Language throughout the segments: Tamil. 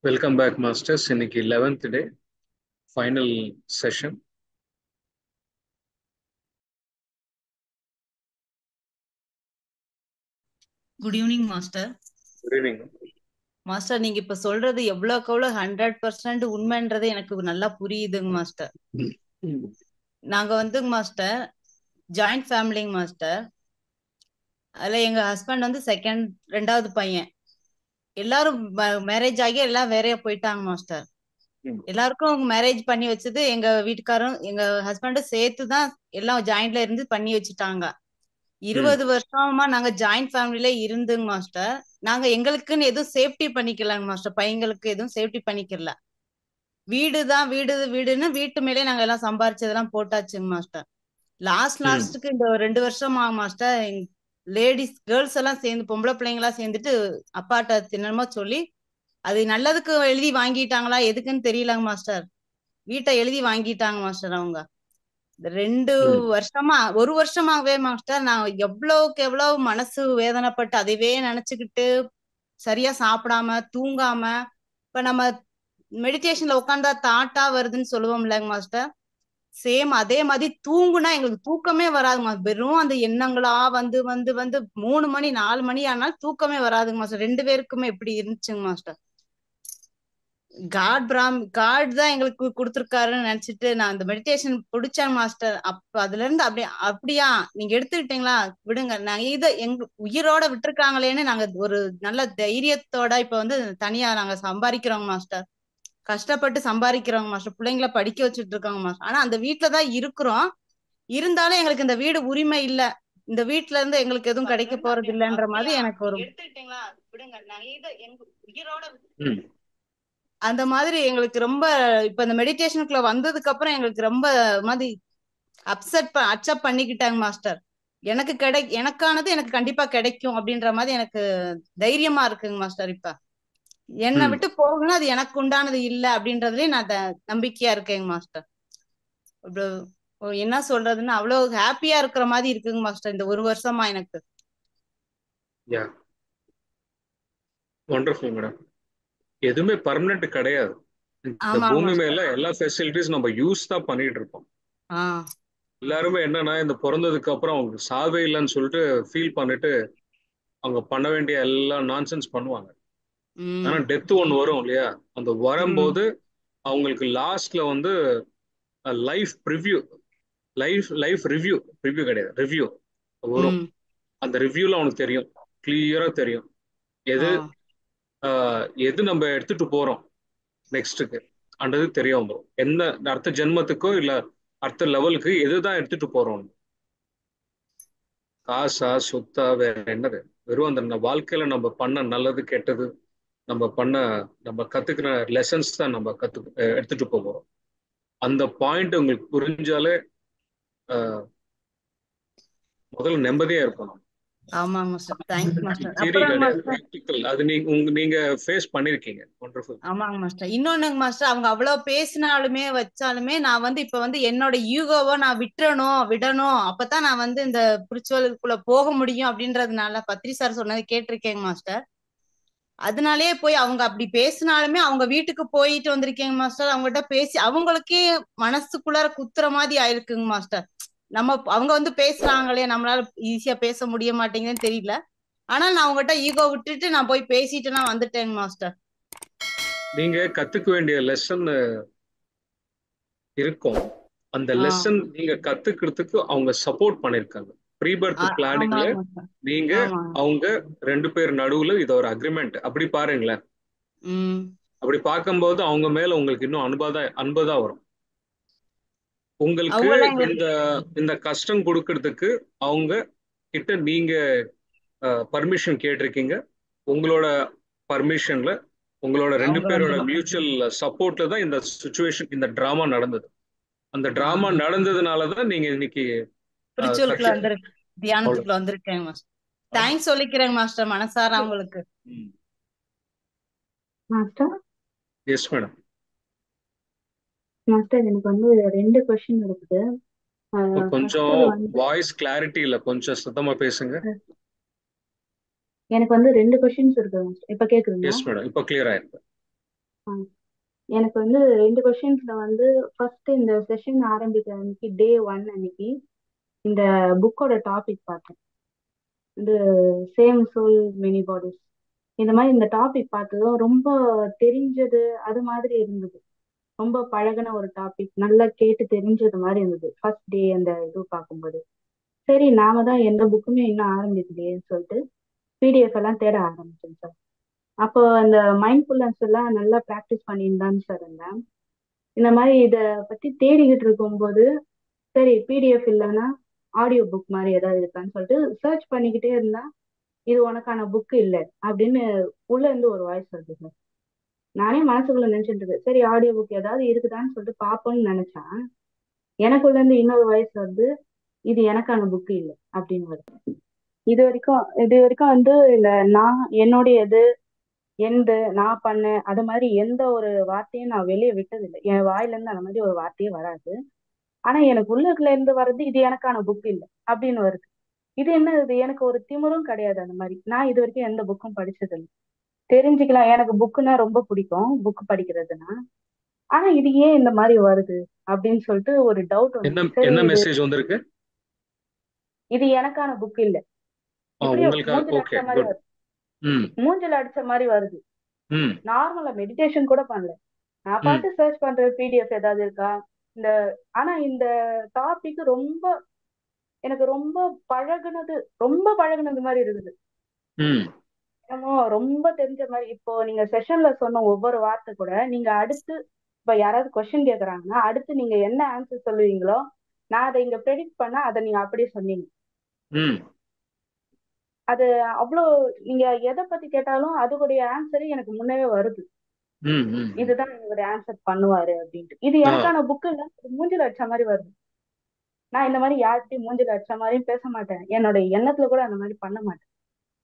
Welcome back, Masters. இன்னைக்கு 11th day, final session. Good evening master. Good evening. Master, நீங்க இப்ப சொல்றது எவ்வளவுக்கு எவ்வளவு 100% உண்மைன்றது எனக்கு நல்லா புரியுதுங்க மாஸ்டர். நாங்க வந்து மாஸ்டர் ஜாயிண்ட் ஃபேமிலிங்க மாஸ்டர். அதுல எங்க ஹஸ்பண்ட் வந்து ரெண்டாவது பையன். எல்லாரும் மேரேஜ் ஆகி எல்லாம் வேறையா போயிட்டாங்க மாஸ்டர். எல்லாருக்கும் மேரேஜ் பண்ணி வச்சது எங்க வீட்டுக்காரும் எங்க ஹஸ்பண்டும் சேர்த்துதான் எல்லாம் ஜாயிண்ட்ல இருந்து பண்ணி வச்சுட்டாங்க. 20 வருஷமா நாங்க ஜாயிண்ட் ஃபேமிலில இருந்துங்க மாஸ்டர். நாங்க எங்களுக்குன்னு எதுவும் சேஃப்டி பண்ணிக்கலாங்க மாஸ்டர். பையங்களுக்கு எதுவும் சேஃப்டி பண்ணிக்கல. வீடுன்னு வீட்டு மேலே நாங்க எல்லாம் சம்பாரிச்சதெல்லாம் போட்டாச்சுங்க மாஸ்டர். லாஸ்ட்டுக்கு இந்த 2 வருஷமா மாஸ்டர் லேடிஸ் கேர்ள்ஸ் எல்லாம் சேர்ந்து பொம்பளை பிள்ளைங்களா சேர்ந்துட்டு அப்பாட்ட தினமா சொல்லி அது நல்லதுக்கு எழுதி வாங்கிட்டாங்களா எதுக்குன்னு தெரியலங்க மாஸ்டர். வீட்டை எழுதி வாங்கிட்டாங்க மாஸ்டர். அவங்க 2 வருஷமா 1 வருஷமாவே மாஸ்டர் நான் எவ்வளவுக்கு எவ்வளவு மனசு வேதனைப்பட்டு அதைவே நினைச்சுக்கிட்டு சரியா சாப்பிடாம தூங்காம, இப்ப நம்ம மெடிடேஷன்ல உட்காந்தா தாட்டா வருதுன்னு சொல்லுவோம் இல்லைங்க மாஸ்டர். சேம் அதே மாதிரி தூங்குனா எங்களுக்கு தூக்கமே வராதுங்க மாஸ்டர். வெறும் அந்த எண்ணங்களா வந்து வந்து வந்து 3 மணி 4 மணி ஆனாலும் தூக்கமே வராதுங்க மாஸ்டர். 2 பேருக்குமே எப்படி இருந்துச்சுங்க மாஸ்டர். காட் தான் எங்களுக்கு கொடுத்துருக்காருன்னு நினைச்சிட்டு நான் இந்த மெடிடேஷன் பிடிச்சேன் மாஸ்டர். அப்ப அதுல இருந்து அப்படியா நீங்க எடுத்துக்கிட்டீங்களா விடுங்க, நாங்க எங்க உயிரோட விட்டுருக்காங்களேன்னு நாங்க ஒரு நல்ல தைரியத்தோட இப்ப வந்து தனியா நாங்க சம்பாதிக்கிறோங்க மாஸ்டர். கஷ்டப்பட்டு சம்பாதிக்கிறோங்க மாஸ்டர். பிள்ளைங்களை படிக்க வச்சுட்டு இருக்காங்க மாஸ்டர். ஆனா அந்த வீட்டுலதான் இருக்கிறோம். இருந்தாலும் எங்களுக்கு இந்த வீடு உரிமை இல்ல. இந்த வீட்டுல இருந்து எங்களுக்கு எதுவும் கிடைக்க போறது இல்லைன்ற மாதிரி எனக்கு ஒரு எடுத்துக்கிட்டீங்களா விடுங்க, நாங்க எங்க உயிரோட அந்த மாதிரி எங்களுக்கு ரொம்ப இப்ப இந்த மெடிடேஷனுக்குள்ள வந்ததுக்கு அப்புறம் எங்களுக்கு ரொம்ப மாதிரி அக்செப்ட் பண்ணிக்கிட்டாங்க மாஸ்டர். எனக்கானது எனக்கு கண்டிப்பா கிடைக்கும் அப்படின்ற மாதிரி எனக்கு தைரியமா இருக்குங்க மாஸ்டர். இப்ப என்னை விட்டு போகணும், அது எனக்கு உண்டானது இல்ல அப்படின்றதுலயும் நான் நம்பிக்கையா இருக்கேங்க மாஸ்டர். என்ன சொல்றதுன்னு அவ்வளவு ஹாப்பியா இருக்கிற மாதிரி இருக்குங்க மாஸ்டர் இந்த 1 வருஷமா எனக்கு. Wonderful, madam. எதுவுமே பர்மனன்ட் கிடையாது. இந்த பூமி மேல எல்லா ஃபெசிலிட்டிஸ் நம்ம யூஸ் தான் பண்ணிட்டு இருக்கோம். எல்லாருமே என்னன்னா இந்த பிறந்ததுக்கு அப்புறம் அவங்க சாவே இல்லைன்னு சொல்லிட்டு ஃபீல் பண்ணிட்டு அவங்க பண்ண வேண்டிய எல்லா நான்சென்ஸ் பண்ணுவாங்க. ஆனா டெத் ஒன்று வரும் இல்லையா, அந்த வரும்போது அவங்களுக்கு லாஸ்ட்ல வந்து லைஃப் ரிவ்யூ கிடையாது, ரிவ்யூ வரும். அந்த ரிவ்யூல அவனுக்கு தெரியும், கிளியரா தெரியும் எது நம்ம எடுத்துட்டு போறோம் நெக்ஸ்ட்டுக்கு அன்றது தெரியும். என்ன அடுத்த ஜென்மத்துக்கோ இல்ல அடுத்த லெவலுக்கு எதுதான் எடுத்துட்டு போறோம். காசா சொத்தா வேற என்னது, வெறும் அந்த வாழ்க்கையில நம்ம பண்ண நல்லது கெட்டது நம்ம கத்துக்கிற லெசன்ஸ் தான் நம்ம எடுத்துட்டு போகிறோம். அந்த பாயிண்ட் உங்களுக்கு புரிஞ்சாலே முதல்ல நிம்மதியா இருக்கணும். ஆமாங்க மாஸ்டர். Thanks master. அப்புறம் பிராக்டிகல் அது நீங்க ஃபேஸ் பண்ணிருக்கீங்க. வண்டர்ஃபுல். ஆமாங்க மாஸ்டர். இன்னொன்னுங்க மாஸ்டர், அவங்க அவ்வளவு பேசினாலுமே வச்சாலுமே நான் வந்து இப்ப வந்து என்னோட ஈகோவை நான் விடணும், அப்பதான் நான் வந்து இந்த ஸ்பிரிச்சுவலுக்குள்ள போக முடியும் அப்படின்றதுனால பத்ரி சார் சொன்னது கேட்டிருக்கேங்க மாஸ்டர். அதனாலேயே போய் அவங்க அப்படி பேசினாலுமே அவங்க வீட்டுக்கு போயிட்டு வந்திருக்கேங்க மாஸ்டர். அவங்ககிட்ட பேசி அவங்களுக்கே மனசுக்குள்ளார குத்துற மாதிரி ஆயிருக்குங்க மாஸ்டர். அவங்க வந்து பேசுறாங்களே, நம்மளால ஈஸியா பேச முடிய மாட்டேங்குதுன்னு தெரியல. ஆனா நான் அவங்ககிட்ட ஈகோ விட்டுட்டு நான் போய் பேசிட்டு நான் வந்துட்டேங்க மாஸ்டர். நீங்க கத்துக்க வேண்டிய லெசன் இருக்கும். அந்த லெசன் நீங்க கத்துக்கிறதுக்கு அவங்க சப்போர்ட் பண்ணிருக்காங்க. ப்ரீ பர்த் பிளானிங்ல நீங்க அவங்க 2 பேர் நடுவுல இது ஒரு அக்ரிமெண்ட். அப்படி பாருங்களேன். அப்படி பார்க்கும்போது அவங்க மேல உங்களுக்கு இன்னும் அன்புதான் வரும். உங்களுக்கு இந்த கஷ்டம் கொடுக்கறதுக்கு அவங்க கிட்ட நீங்க பர்மிஷன் கேட்டிருக்கீங்க. உங்களோட பர்மிஷன்ல உங்களோட 2 பேரோட மியூச்சுவல் சப்போர்ட்ல தான் இந்த சிச்சுவேஷன், இந்த டிராமா நடந்தது. அந்த டிராமா நடந்ததுனாலதான் நீங்க இன்னைக்கு தியானத்துக்குள்ள வந்திருக்கேன் மாஸ்டர். தேங்க்ஸ் சொல்லிக்கிறேன் மாஸ்டர் மனசார அவங்களுக்கு. மாஸ்டர். Yes madam. மாஸ்டர் எனக்கு வந்து 2 क्वेश्चन இருக்குது. கொஞ்சம் வாய்ஸ் கிளாரிட்டி இல்ல, கொஞ்சம் சத்தமா பேசுங்க. எனக்கு வந்து 2 கொஸ்டின்ஸ் இருக்கு. இப்ப கேக்குதுங்களா? எஸ் மேடம், இப்போ கிளியர் ஆயிருக்கு. எனக்கு வந்து 2 கொஸ்டின்ஸ்ல வந்து ஃபர்ஸ்ட் இந்த செஷன் ஆரம்பிக்கிற அன்னைக்கு டே 1 அன்னைக்கு இந்த புக்கோட டாபிக் பார்த்தேன். இந்த சேம் சோல் மெனி பாடிஸ், இந்த மாதிரி இந்த டாபிக் பார்த்ததும் ரொம்ப தெரிஞ்சது அது மாதிரி இருந்தது. ரொம்ப பழகுன ஒரு டாபிக், நல்லா கேட்டு தெரிஞ்சது மாதிரி இருந்தது ஃபர்ஸ்ட் டே அந்த இது பார்க்கும்போது. சரி நாம தான் எந்த புக்குமே இன்னும் ஆரம்பிக்கலையேன்னு சொல்லிட்டு பிடிஎஃப் எல்லாம் தேட ஆரம்பிச்சேன் சார். அப்போ அந்த மைண்ட்ஃபுல்னஸ் எல்லாம் நல்லா ப்ராக்டிஸ் பண்ணியிருந்தான்னு சார் இருந்தேன். இந்த மாதிரி இதை பத்தி தேடிக்கிட்டு இருக்கும்போது சரி பிடிஎஃப் இல்லைன்னா ஆடியோ புக் மாதிரி ஏதாவது இருக்கான்னு சொல்லிட்டு சர்ச் பண்ணிக்கிட்டே இருந்தா இது உனக்கான புக் இல்லை அப்படின்னு உள்ள இருந்து ஒரு வாய்ஸ் வருது சார். நானே மனசுக்குள்ள நினைச்சிட்டு இருக்கேன் சரி ஆடியோ புக் ஏதாவது இருக்குதான்னு சொல்லிட்டு பார்ப்போம்னு நினைச்சேன். எனக்குள்ள இருந்து இன்னொரு வாய்ஸ் வருது, இது எனக்கான புக் இல்லை அப்படின்னு வருது. இது வரைக்கும் வந்து இந்த நான் என்னுடையது எந்த நான் பண்ணேன் அது மாதிரி எந்த ஒரு வார்த்தையும் நான் வெளியே விட்டதில்லை. என் வாயில இருந்து அந்த மாதிரி ஒரு வார்த்தையே வராது. ஆனா எனக்கு உள்ளுக்குள்ள இருந்து வர்றது இது எனக்கான புக் இல்லை அப்படின்னு வருது. இது என்ன, இது எனக்கு ஒரு திமிரும் கிடையாது. அந்த மாதிரி நான் இது வரைக்கும் எந்த புக்கும் படிச்சதில்லை. தெரிஞ்சுக்கலாம், எனக்கு புக்குன்னா ரொம்ப பிடிக்கும், புக் படிக்கிறதுனா. ஆனா இது ஏன் இந்த மாதிரி வருது அப்படின்னு சொல்லிட்டு ஒரு டவுட் வந்து சரி என்ன மெசேஜ் வந்திருக்கு? இது எனக்கான புக் இல்ல, இப்படியே மூஞ்சில ஓகே அடிச்ச மாதிரி குட். வருது. மூஞ்சில அடிச்ச மாதிரி வருது. நார்மலா மெடிடேஷன் கூட பண்ணல, நான் பாட்டு சர்ச் பண்ற பிடிஎஃப் ஏதாவது இருக்கா இந்த. ஆனா இந்த டாபிக் ரொம்ப எனக்கு ரொம்ப பழகுனது மாதிரி இருக்குது. என்னமோ ரொம்ப தெரிஞ்ச மாதிரி. இப்போ நீங்க செஷன்ல சொன்ன ஒவ்வொரு வார்த்தை கூட நீங்க அடுத்து இப்ப யாராவது கொஸ்டின் கேக்குறாங்கன்னா அடுத்து நீங்க என்ன ஆன்சர் சொல்லுவீங்களோ நான் அதை இங்க ப்ரெடிக்ட் பண்ண அதை நீங்க அப்படியே சொன்னீங்க. அது அவ்வளோ நீங்க எதை பத்தி கேட்டாலும் அதுடைய ஆன்சரே எனக்கு முன்னவே வருது. இதுதான் இவரு ஆன்சர் பண்ணுவாரு அப்படின்ட்டு. இது எனக்கான புக்கு இல்ல, மூஞ்சில அடிச்ச மாதிரி வருது. நான் இந்த மாதிரி யார்கிட்டயும் மூஞ்சில அடிச்ச மாதிரியும் பேச மாட்டேன், என்னோட எண்ணத்துல கூட அந்த மாதிரி பண்ண மாட்டேன்.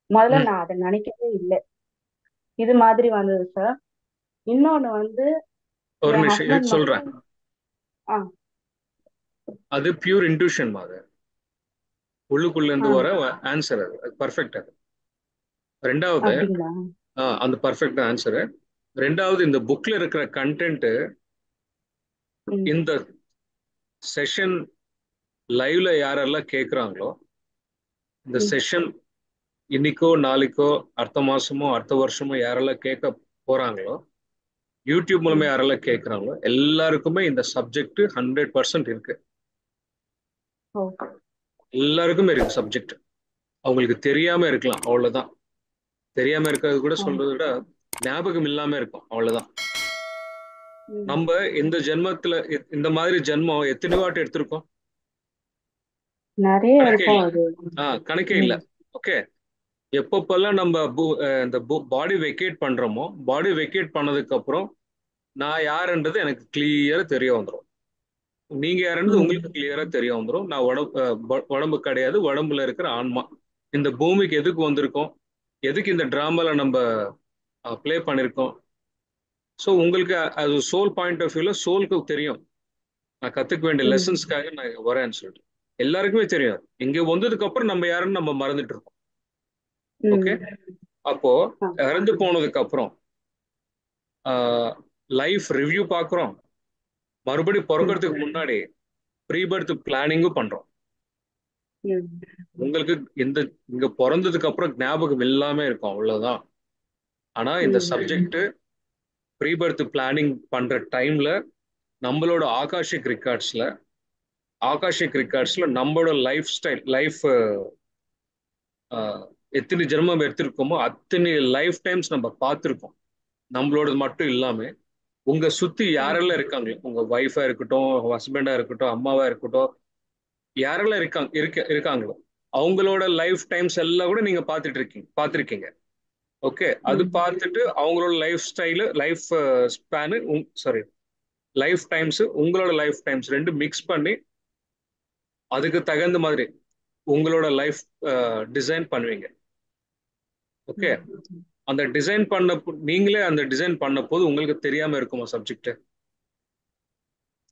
முதல்ல நான் அதை நினைக்கவே இல்லை. இது மாதிரி வந்தது சார். இன்னொன்னு வந்து ஒரு நிமிஷம் சொல்றேன். அது பியூர் இன்ட்யூஷன் மாதிரி, உள்ளுக்குள்ள இருந்து வர ஆன்சர். அது பர்ஃபெக்ட். அது ரெண்டாவது அந்த பர்ஃபெக்ட் ஆன்சரு. ரெண்டாவது இந்த புக்ல இருக்கிற கண்டென்ட் இந்த செஷன் லைவ்ல யாரெல்லாம் கேட்குறாங்களோ, இந்த செஷன் இன்னைக்கோ நாளைக்கோ அடுத்த மாசமோ அடுத்த வருஷமோ யாரெல்லாம் கேட்க போறாங்களோ, யூடியூப் மூலமா யாரெல்லாம் கேட்குறாங்களோ எல்லாருக்குமே இந்த சப்ஜெக்ட் 100% இருக்கு. எல்லாருக்குமே இருக்கு சப்ஜெக்ட். அவங்களுக்கு தெரியாம இருக்கலாம், அவ்வளவுதான். தெரியாம இருக்கிறது கூட சொல்றதை விட ஞாபகம் இல்லாம இருக்கும், அவ்வளவுதான். நம்ம இந்த ஜென்மத்துல இந்த மாதிரி ஜென்மம் எத்தனை வாட்டி எடுத்திருக்கோம்? கணக்கே இல்ல. ஓகே, எப்பப்பெல்லாம் நம்ம இந்த பாடி வெக்கேட் பண்றோமோ, பாடி வெக்கேட் பண்ணதுக்கு அப்புறம் நான் யாருன்றது எனக்கு கிளியரா தெரிய வந்துடும். நீங்க யாருன்றது உங்களுக்கு கிளியரா தெரிய வந்துடும். நான் உடம்பு கிடையாது, உடம்புல இருக்கிற ஆன்மா. இந்த பூமிக்கு எதுக்கு வந்திருக்கோம், எதுக்கு இந்த டிராமால நம்ம பிளே பண்ணிருக்கோம். ஸோ உங்களுக்கு அது சோல் பாயிண்ட் ஆஃப் வியூல சோலுக்கு தெரியும், நான் கத்துக்க வேண்டிய லெசன்ஸ்க்காக நான் வரேன்னு சொல்லிட்டு. எல்லாருக்குமே தெரியும். இங்க வந்ததுக்கு அப்புறம் நம்ம யாருன்னு நம்ம மறந்துட்டு இருக்கோம். ஓகே, அப்போ இறந்து போனதுக்கு அப்புறம் லைஃப் ரிவ்யூ பார்க்குறோம். மறுபடியும் பிறக்கிறதுக்கு முன்னாடி ப்ரீ பர்த் பிளானிங்கும் பண்றோம். உங்களுக்கு இங்க பிறந்ததுக்கு அப்புறம் ஞாபகம் எல்லாமே இருக்கும், அவ்வளவுதான். ஆனா இந்த சப்ஜெக்ட் ப்ரீ பர்த் பிளானிங் பண்ற டைம்ல நம்மளோட ஆகாஷிக் ரெக்கார்ட்ஸ்ல நம்மளோட லைஃப் ஸ்டைல், லைஃப் எத்தனை ஜென்மம் எடுத்திருக்கோமோ அத்தனை லைஃப் டைம்ஸ் நம்ம பார்த்துருக்கோம். நம்மளோட மட்டும் இல்லாம உங்க சுத்தி யாரெல்லாம் இருக்காங்க, உங்க ஒய்ஃபா இருக்கட்டும், ஹஸ்பண்டா இருக்கட்டும், அம்மாவா இருக்கட்டும், யாரெல்லாம் இருக்காங்களோ அவங்களோட லைஃப் டைம்ஸ் எல்லாம் கூட நீங்க பார்த்துருக்கீங்க. ஓகே, அது பார்த்துட்டு அவங்களோட life style, life span, sorry life times, உங்களோட லைஃப் டைம்ஸ் ரெண்டு மிக்ஸ் பண்ணி அதுக்கு தகுந்த மாதிரி உங்களோட லைஃப் டிசைன் பண்ணுவீங்க. ஓகே, அந்த டிசைன் நீங்களே அந்த டிசைன் பண்ண போது உங்களுக்கு தெரியாம இருக்குமா சப்ஜெக்ட்?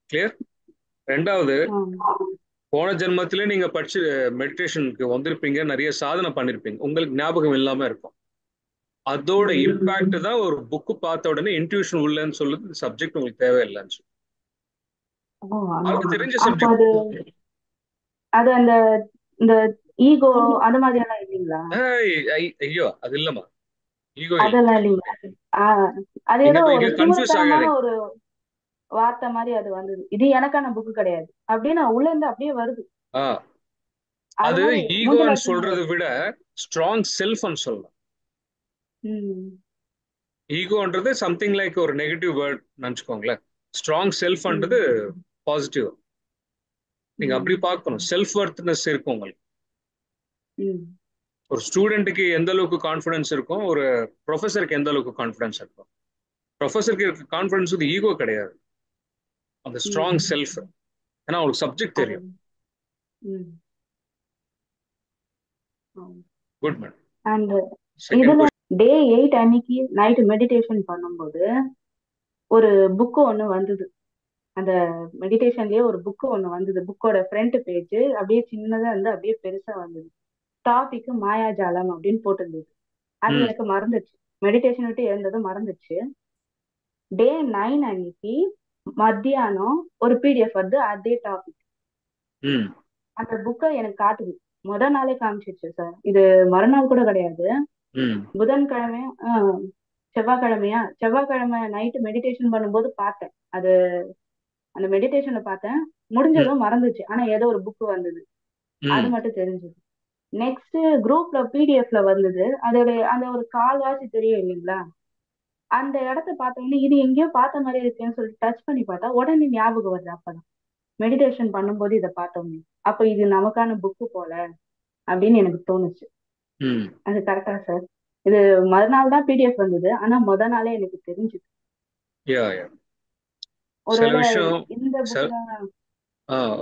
கிளியர். ரெண்டாவது, போன ஜென்மத்திலே நீங்க படிச்சு மெடிடேஷனுக்கு வந்திருப்பீங்க, நிறைய சாதனை பண்ணிருப்பீங்க, உங்களுக்கு ஞாபகம் இல்லாம இருக்கும். அதோட இம்பாக்ட் தான் ஒரு புக்கு பார்த்த உடனே இன்ட்யூஷன் உள்ளன்னு சொல்லுது, சப்ஜெக்ட் உங்களுக்கு தேவையில்லைன்னு சொல்லி. அவருக்கு தெரிஞ்ச சப்ஜெக்ட். அது அந்த இந்த ஈகோ அந்த மாதிரி எல்லாம் இல்லீங்களா? ஐயோ அது இல்லம்மா, ஈகோ அதெல்லாம் இல்லைங்களா? அது ஏதோ ஒரு திமிர்த்தனமான ஒரு வார்த்தை மாதிரி அது வந்தது. இது எனக்கான புக்கு கிடையாது அப்படின்னு உள்ள இருந்து அப்படியே வருது. அது ஈகோன்னு சொல்றதை விட ஸ்ட்ராங் செல்ஃப் சொல்லலாம். ஈகோன்றது சம்திங் லைக் ஒரு நெகட்டிவ் வேர்ட் நினைச்சுக்கோங்களேன். ஸ்ட்ராங் செல்ஃப்ன்றது பாசிட்டிவ். நீங்க அப்படி பார்க்கணும். செல்ஃப் வர்த்னஸ் இருக்கும் உங்களுக்கு. ஒரு ஸ்டூடெண்ட்டுக்கு எந்த அளவுக்கு கான்ஃபிடன்ஸ் இருக்கும், ஒரு ப்ரொஃபஸருக்கு எந்த அளவுக்கு கான்ஃபிடன்ஸ் இருக்கும். ப்ரொஃபஸருக்கு இருக்க கான்ஃபிடன்ஸ் வந்து ஈகோ கிடையாது, அந்த ஸ்ட்ராங் செல்ஃப். ஏன்னா அவங்களுக்கு சப்ஜெக்ட் தெரியும். Good man. அண்ட் இதுல டே 8 அன்னைக்கு நைட் மெடிடேஷன் பண்ணும்போது ஒரு புக்கு ஒண்ணு வந்தது. அந்த மெடிடேஷன்லயே ஒரு புக்கு ஒண்ணு வந்தது. புக்கோட ஃப்ரண்ட் பேஜ் அப்படியே சின்னதா இருந்து அப்படியே பெருசா வந்தது. டாபிக் மாயாஜாலம் அப்படின்னு போட்டிருந்தது. அது எனக்கு மறந்துச்சு, மெடிடேஷன் விட்டு இருந்ததும் மறந்துச்சு. டே 9 அன்னைக்கு மத்தியானம் ஒரு பிடிஎஃப் வந்து அதே டாபிக். அந்த புக்கை எனக்கு காட்டுது. நாளே காமிச்சிச்சு சார். இது மறுநாள் கூட கிடையாது, புதன்கிழமையா செவ்வாய்க்கிழமை நைட்டு மெடிடேஷன் பண்ணும்போது பார்த்தேன். அது அந்த மெடிடேஷனை பார்த்தேன், முடிஞ்சதும் மறந்துச்சு. ஆனா ஏதோ ஒரு புக் வந்தது, அது மட்டும் தெரிஞ்சது. நெக்ஸ்ட் குரூப்ல பிடிஎஃப்ல வந்தது. அதோட அந்த ஒரு கால்வாசி தெரியும் இல்லைங்களா, அந்த இடத்த பார்த்தோன்னே இது எங்கேயோ பார்த்த மாதிரி இருக்குன்னு சொல்லிட்டு டச் பண்ணி பார்த்தா உடனே ஞாபகம் வருது. அப்பதான் மெடிடேஷன் பண்ணும்போது இதை பார்த்தோமே, அப்ப இது நமக்கான புக்கு போல அப்படின்னு எனக்கு தோணுச்சு. அது கரெக்டா சார்? இது மறுநாள் தான் பிடிஎஃப் வந்தது, ஆனா நாளே எனக்கு தெரிஞ்சுது.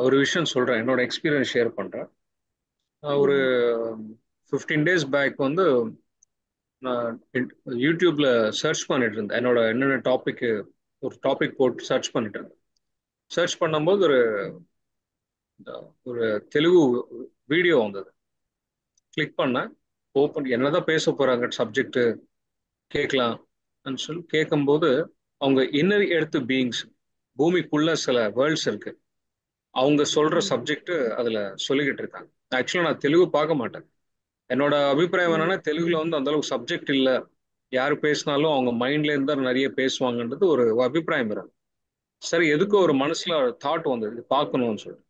ஒரு விஷயம் சொல்றேன், என்னோட எக்ஸ்பீரியன்ஸ் ஷேர் பண்றேன். ஒரு 15 days பேக் வந்து நான் யூடியூப்ல சர்ச் பண்ணிட்டு இருந்தேன். என்னோட என்னென்ன ஒரு டாபிக் போட்டு சர்ச் பண்ணிட்டு இருந்தேன். சர்ச் பண்ணும்போது ஒரு தெலுங்கு வீடியோ வந்தது. கிளிக் பண்ணேன், ஓப்பன். என்னதான் பேச போறாங்க சப்ஜெக்ட் கேட்கலாம் சொல்லி கேட்கும்போது, அவங்க இன்னர் எர்த் பீயிங்ஸ், பூமிக்குள்ள சில வேர்ல்ட்ஸ் இருக்கு, அவங்க சொல்ற சப்ஜெக்ட் அதுல சொல்லிக்கிட்டு இருக்காங்க. ஆக்சுவலா நான் தெலுங்கு பார்க்க மாட்டேன். என்னோட அபிப்பிராயம் என்னன்னா, தெலுங்குல வந்து அந்த அளவுக்கு சப்ஜெக்ட் இல்லை, யாரு பேசினாலும் அவங்க மைண்ட்ல இருந்தா நிறைய பேசுவாங்கன்றது ஒரு அபிப்பிராயம் இருக்கு. சரி, எதுக்கு ஒரு மனசுல தாட் வந்தது, பார்க்கணும்னு சொல்லிட்டு.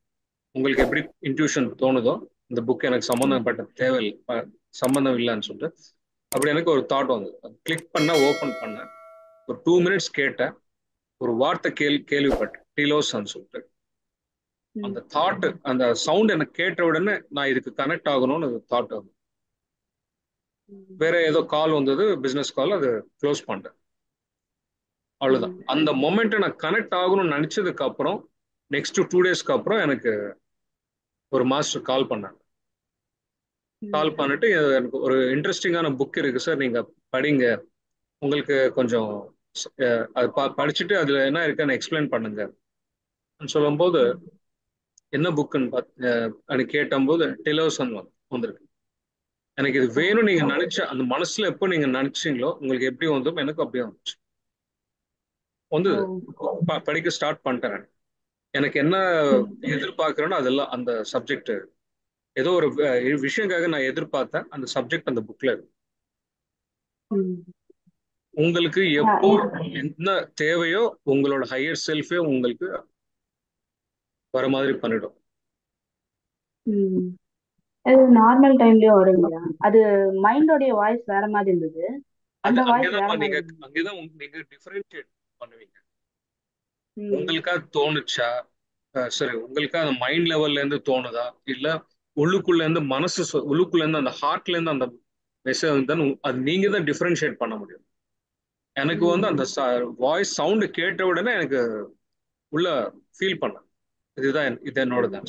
உங்களுக்கு எப்படி இன்ட்யூஷன் தோணுதோ, இந்த புக் எனக்கு சம்பந்தம் இல்லைன்னு சொல்லிட்டு அப்படி எனக்கு ஒரு தாட் வந்தது. கிளிக் பண்ண, ஓப்பன் பண்ண, ஒரு 2 minutes கேட்டேன். ஒரு வார்த்தை கேள்விப்பட்டேன், டிலோஸ்ன்னு சொல்லிட்டு. அந்த தாட், அந்த சவுண்ட் எனக்கு கேட்ட உடனே நான் இதுக்கு கனெக்ட் ஆகணும்னு தாட் வந்து, வேற ஏதோ கால் வந்தது, பிசினஸ் கால், அது க்ளோஸ் பண்ணிட்டேன். அவ்வளவுதான். அந்த மொமெண்ட் நான் கனெக்ட் ஆகணும்னு நினைச்சதுக்கு அப்புறம் நெக்ஸ்ட் 2 daysக்கு அப்புறம் எனக்கு ஒரு மாஸ்டர் கால் பண்ணாங்க. கால் பண்ணிட்டு, எனக்கு ஒரு இன்ட்ரெஸ்டிங்கான புக் இருக்கு சார், நீங்க படிங்க, உங்களுக்கு கொஞ்சம் அது படிச்சுட்டு அதுல என்ன இருக்குன்னு எக்ஸ்பிளைன் பண்ணுங்க சொல்லும்போது, என்ன புக்குன்னு கேட்டபோது டெலோசன் வந்திருக்கு. எனக்கு இது வேணும் நீங்க நினைச்ச அந்த மனசுல எப்போ நீங்க நினைச்சீங்களோ உங்களுக்கு எப்படி வந்தோம், எனக்கு அப்படியே வந்துச்சு. வந்து படிக்க ஸ்டார்ட் பண்ணிட்டேன். எனக்கு என்ன எதிர்பார்க்கிறேனோ அதெல்லாம் அந்த சப்ஜெக்ட், ஏதோ ஒரு விஷயங்காக நான் எதிர்பார்த்தேன், அந்த சப்ஜெக்ட் அந்த புக்ல இருக்கு. உங்களுக்கு எப்போ என்ன தேவையோ உங்களோட ஹையர் செல்ஃபே உங்களுக்கு வர மாதிரி பண்ணிடும். நார்மல் டைம்லயும் வருங்களா? அது மைண்டோட வாய்ஸ் வேற மாதிரி இருந்தது, அந்த வாய்ஸ் வேற மாதிரி. அங்கதான் நீங்க டிஃபரன்ஷியேட் பண்ணுவீங்க. உங்களுக்கா தோணுச்சா, சரி, உங்களுக்கா அந்த மைண்ட் லெவல்ல இருந்து தோணுதா, இல்ல உள்ளுக்குள்ள இருந்து உள்ளுக்குள்ள இருந்து அந்த ஹார்ட்ல இருந்து அந்த மெசேஜ் தான், அது நீங்க தான் டிஃபரன்ஷியேட் பண்ண முடியும். எனக்கு வந்து அந்த வாய்ஸ் சவுண்ட் கேட்ட உடனே எனக்கு உள்ள ஃபீல் பண்ண, இது என்னோட தான்.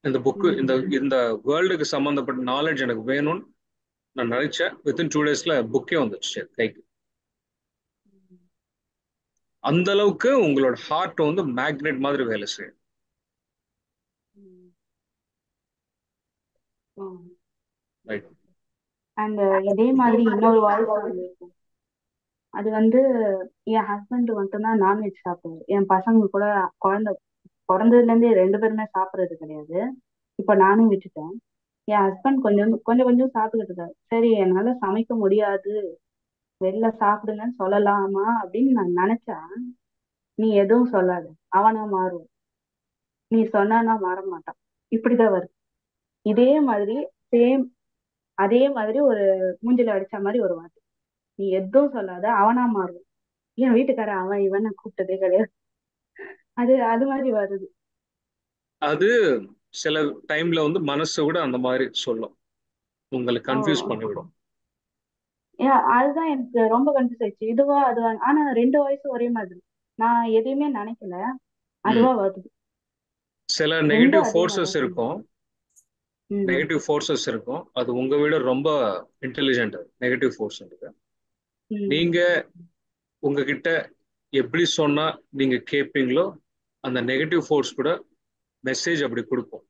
இந்த புக்கு, இந்த வேர்ல்டுக்கு சம்பந்தப்பட்ட நாலேஜ் எனக்கு வேணும்னு நான் நினைச்சேன். வித்தின் 2 daysல புக்கே வந்துச்சு கைக்கு. அந்த அளவுக்கு உங்களோட ஹார்ட் வந்து மேக்னெட் மாதிரி வேலை செய்யும். ரைட். அண்ட் இதே மாதிரி இன்னொரு வாய்ஸ் வந்திருக்கும். அது வந்து என் ஹஸ்பண்ட் மட்டும்தான் நான்வெஜ் சாப்பிடுவாரு. என் பசங்க கூட குழந்தை பிறந்ததுல இருந்தே 2 பேருமே சாப்பிடுறது கிடையாது. இப்ப நானும் விட்டுட்டேன். என் ஹஸ்பண்ட் கொஞ்சம் கொஞ்சம் கொஞ்சம் சாப்பிட்டுக்கிட்டு இருக்காரு. சரி, என்னால சமைக்க முடியாது, வெளில சாப்பிடுங்கன்னு சொல்லலாமா அப்படின்னு நான் நினைச்சா, நீ எதுவும் சொல்லாத, அவனா மாறும், நீ சொன்னா மாற மாட்டான், இப்படிதான் வருது. இதே மாதிரி சேம், அதே மாதிரி ஒரு மூஞ்சில அடிச்ச மாதிரி ஒரு வார்த்தை, நீ எதுவும் சொல்லாத, அவனா மாறும். என் வீட்டுக்காரன் அவன் இவன் கூப்பிட்டதே கிடையாது. அது அது மாதிரி வருது. அது சில டைம்ல வந்து மனசு கூட அந்த மாதிரி சொல்லும், உங்களை கன்ஃபியூஸ் பண்ணிவிடும். அதுதான் எனக்கு ரொம்ப கன்ஃபியூஸ் ஆயிடுச்சு. இதுவா அதுவா, ஆனா 2 வயசு ஒரே மாதிரி. நான் எதையுமே நினைக்கல, அதுவா வருது. சில நெகட்டிவ் ஃபோர்ஸஸ் இருக்கும், நெகட்டிவ் ஃபோர்ஸஸ் இருக்கும். அது உங்க விட ரொம்ப இன்டெலிஜென்ட் நெகட்டிவ் ஃபோர்ஸ் இருக்கு. நீங்க உங்ககிட்ட எப்படி சொன்னா நீங்க கேட்பீங்களோ அந்த நெகட்டிவ் ஃபோர்ஸ் கூட மெசேஜ் அப்படி கொடுக்கும்.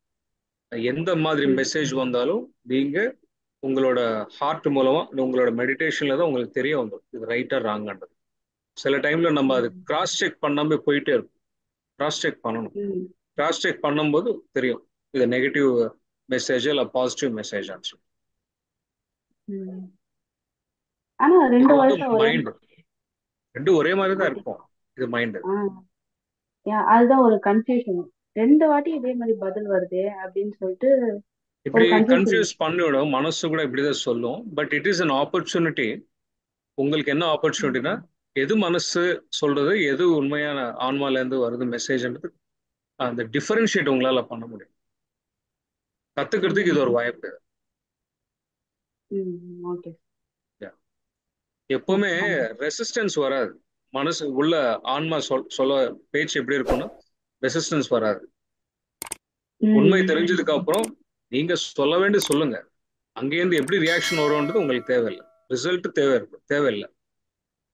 எந்த மாதிரி மெசேஜ் வந்தாலும் நீங்க உங்களோட ஹார்ட் மூலமா உங்களோட மெடிடேஷன்ல தான் உங்களுக்கு தெரிய வந்துடும் இது ரைட்டா ராங்கான்றது. சில டைம்ல நம்ம அது கிராஸ் செக் பண்ணாம போயிட்டே இருக்கும். கிராஸ் செக் பண்ணணும். கிராஸ் செக் பண்ணும்போது தெரியும் இது நெகட்டிவ் மெசேஜ் இல்ல பாசிட்டிவ் மெசேஜ் ஆச்சு. ஆனா 2 வருஷம் மைண்ட் ரெண்டும் ஒரே மாதிரி தான் இருக்கும். இது மைண்ட். அதுதான் ஒரு கன்ஃபியூஷன். 2 வாட்டி இதே மாதிரி பதில் வருது அப்படின்னு சொல்லிட்டு இப்படி கன்ஃபியூஸ் பண்ணிவிடும். மனசு கூட இப்படிதான் சொல்லும். But it is an opportunity. உங்களுக்கு என்ன ஆப்பர்ச்சுனிட்டினா, எது மனசு சொல்றது, எது உண்மையான ஆன்மால இருந்து வருது மெசேஜ்ன்றது, அந்த டிஃபரன்ஷியேட் உங்களால பண்ண முடியும். கத்துக்கிறதுக்கு இது ஒரு வாய்ப்பு. எப்பவுமே ரெசிஸ்டன்ஸ் வராது. மனசு உள்ள ஆன்மா சொல்ல பேச்சு எப்படி இருக்கும்னா ரெசிஸ்டன்ஸ் வராது. உண்மை தெரிஞ்சதுக்கு அப்புறம் நீங்க சொல்ல வேண்டிய சொல்லுங்க. அங்கேருந்து எப்படி ரியாக்ஷன் வரும்ன்றது உங்களுக்கு தேவையில்லை. ரிசல்ட் தேவையில்லை.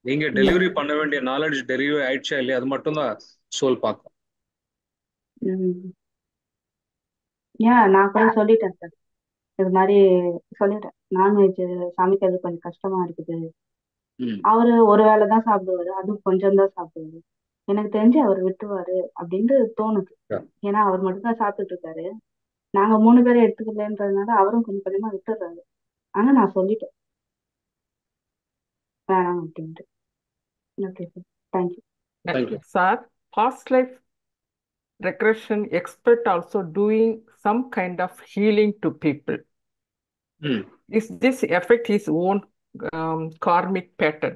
நீங்க டெலிவரி பண்ண வேண்டிய நாலேஜ் டெலிவரி ஆயிடுச்சா இல்லையா அது மட்டும் தான் சோல் பார்க்கும். நான் கூட சொல்லிட்டேன் சார், இது மாதிரி சொல்லிட்டேன், நான்வெஜ் சமைக்கிறது கொஞ்சம் கஷ்டமா இருக்குது. அவரு ஒரு வேளை தான் சாப்பிடுவாரு, அதுவும் கொஞ்சம் தான் சாப்பிடுவாரு. எனக்கு தெரிஞ்சு அவர் விட்டுருவாரு அப்படின்னு தோணுது. ஏன்னா அவர் மட்டும் தான் சாப்பிட்டுட்டு இருக்காரு. நாங்க 3 பேரை எடுத்துக்கலன்றதுனால அவரும் கொஞ்சம் கொஞ்சமா விட்டுறாரு. ஆனா நான் சொல்லிட்டேன் வேணாம் அப்படின்ட்டு. Okay sir, thank you. Sir, past life regression expert also doing some kind of healing to people. Is this affect his own karmic pattern?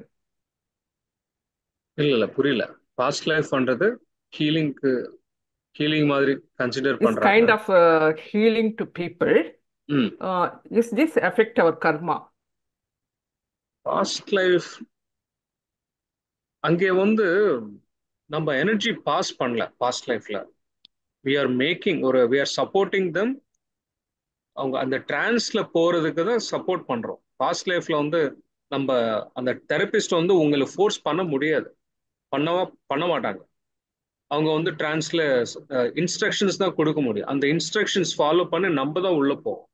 இல்ல புரியல. பாஸ்ட் லைஃப் பண்றது ஹீலிங் மாதிரி கன்சிடர் பண்றாங்க. Kind of healing to people. Is this affect our karma? Past life அங்கே வந்து நம்ம எனர்ஜி பாஸ் பண்ணல. பாஸ்ட் லைஃப்ல we are supporting them. அவங்க அந்த டிரான்ஸ்ல போறதுக்கு தான் சப்போர்ட் பண்றோம். பாஸ்ட் லைஃப்ல வந்து நம்ம அந்த தெரபிஸ்ட் வந்து உங்களை ஃபோர்ஸ் பண்ண முடியாது, பண்ண மாட்டாங்க. அவங்க வந்து டிரான்ஸ்ல இன்ஸ்ட்ரக்ஷன்ஸ் தான் கொடுக்க முடியும். அந்த இன்ஸ்ட்ரக்ஷன்ஸ் ஃபாலோ பண்ணி நம்ம தான் உள்ள போவோம்.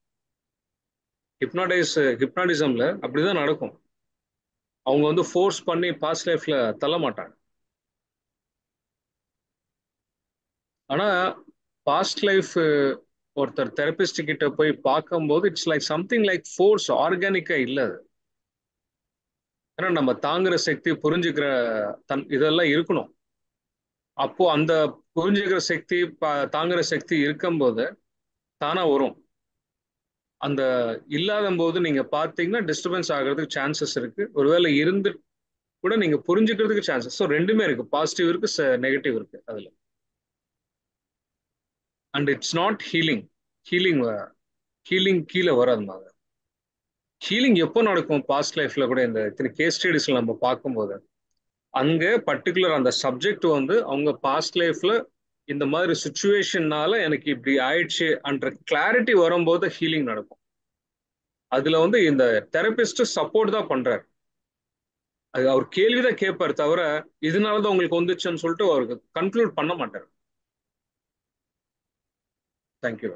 ஹிப்னாட்டிசம்ல அப்படிதான் நடக்கும். அவங்க வந்து ஃபோர்ஸ் பண்ணி பாஸ்ட் லைஃப்ல தள்ள மாட்டாங்க. ஆனா பாஸ்ட் லைஃப் ஒருத்தர் தெரபிஸ்ட் கிட்ட போய் பார்க்கும்போது it's like something like force, ஆர்கானிக்கா இல்ல அது. ஏன்னா நம்ம தாங்குற சக்தி, புரிஞ்சுக்கிற இதெல்லாம் இருக்கணும். அப்போ அந்த புரிஞ்சுக்கிற சக்தி, தாங்குற சக்தி இருக்கும்போது தானா வரும். அந்த இல்லாத போது நீங்க பார்த்தீங்கன்னா டிஸ்டர்பன்ஸ் ஆகிறதுக்கு சான்சஸ் இருக்கு. ஒருவேளை இருந்து கூட நீங்க புரிஞ்சுக்கிறதுக்கு சான்சஸ். ஸோ ரெண்டுமே இருக்கு, பாசிட்டிவ் இருக்கு, நெகட்டிவ் இருக்கு அதுல. அண்ட் இட்ஸ் நாட் ஹீலிங் கீழே வராது மாதிரி. ஹீலிங் எப்போ நடக்கும் பாஸ்ட் லைஃப்ல கூட இந்த இத்தனை கேஸ் ஸ்டடிஸ்ல நம்ம பார்க்கும்போது அங்க பர்டிகுலர் அந்த சப்ஜெக்ட் வந்து அவங்க பாஸ்ட் லைஃப்ல இந்த மாதிரி சுச்சுவேஷன்னால எனக்கு இப்படி ஆயிடுச்சு என்ற கிளாரிட்டி வரும்போது ஹீலிங் நடக்கும். அதுல வந்து இந்த தெரபிஸ்ட் சப்போர்ட் தான் பண்றாரு. அது அவர் கேள்விதான் கேட்பார் தவிர இதனாலதான் உங்களுக்கு வந்துச்சுன்னு சொல்லிட்டு அவருக்கு கன்க்ளூட் பண்ண மாட்டார். தேங்க்யூ.